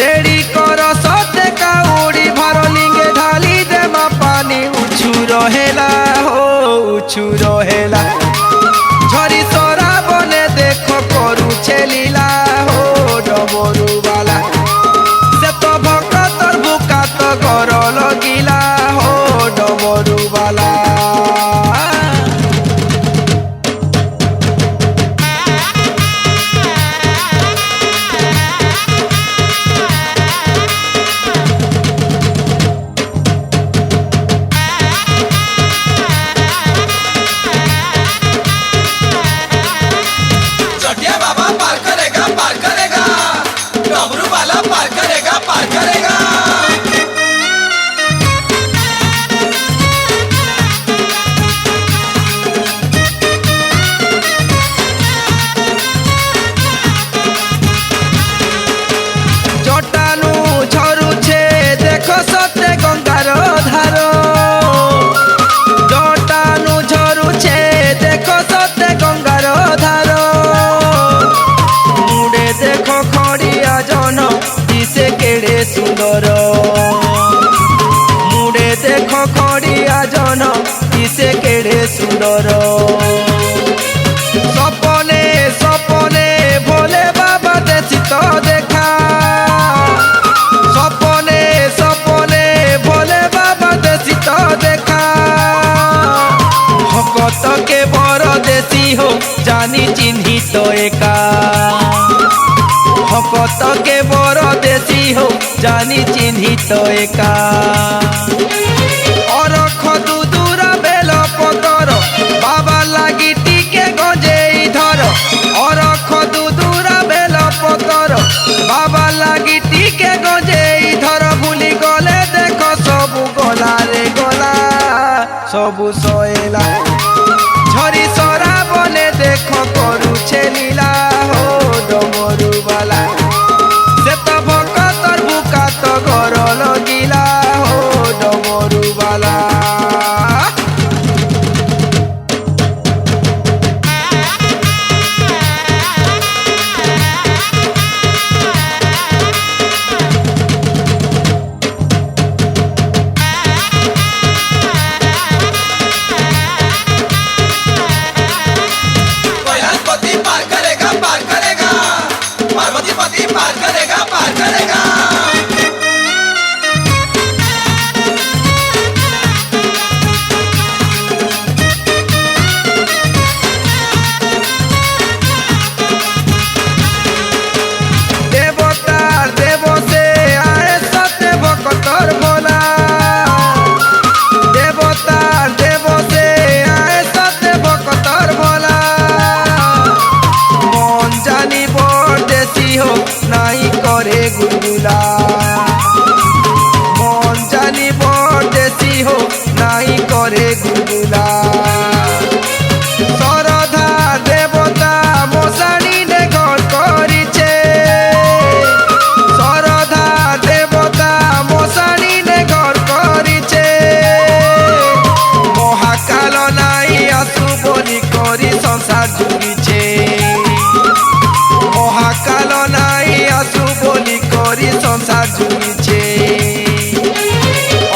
ready कर सते काउड़ी भरलिंगे ढाली देमा पानी उछु रहेला हो उछु रहेला झरी सरा बने देखो करू छेलीला हो डमरू वाला से तो भक्तर बुका तो कर लगिला हो डमरू वाला सुंदर मुड़े देखो खड़िया जन किसे केड़े सुंदर सपने सपने भोले बाबा देसी तो देखा सपने सपने भोले बाबा देसी तो देखा भगत के बर देसी हो जानी चिन्ही तो एका भगत के बर देसी हो जानी चिन्ही तो एका और खदू दूरा बेल पतर बाबा लागी टिके गंजे धर और खदू दूरा बेल पतर बाबा लागी टिके गंजे धर भूली गले देख सबू गला रे गला सबू सएला झरी सरा बने देख करू छेलीला हो डमरू वाला से तो भक्तर बुका तो घर लगिला हो डमरू वाला गुलगुला मन जानी बड़ देसी हो नहीं करे गुलगुला सरधा देवता मशाणी ने घर करिछे सरधा देवता मशाणी ने घर करिछे महाकाल नाई आसु बलि करी संसार जुगिछे महाकाल नाई आसु बलि करी संसार जुगिछे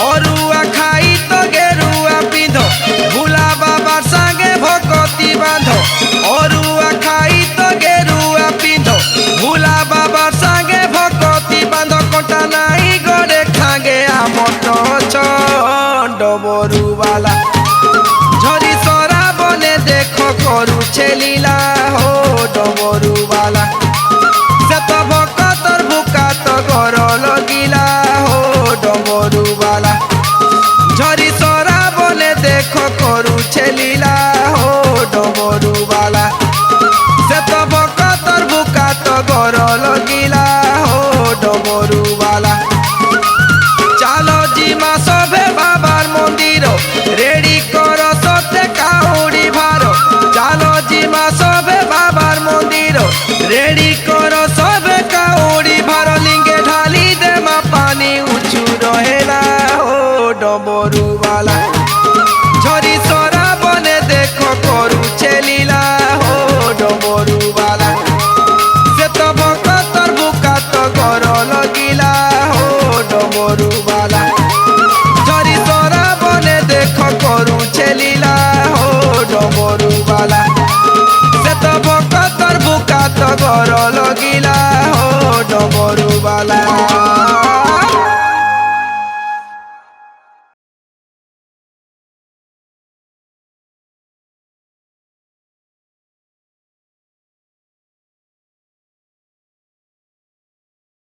अरुआ खाई तो गेरुआ पिंध भोला बाबा संगे भगती बांध अरुआ खाई तो गेरुआ पिंध भोला बाबा संगे भगती बांध कोटा नाई गड़े खागे आमट डमरू वाला झरी सरा बने देख करू छेली डर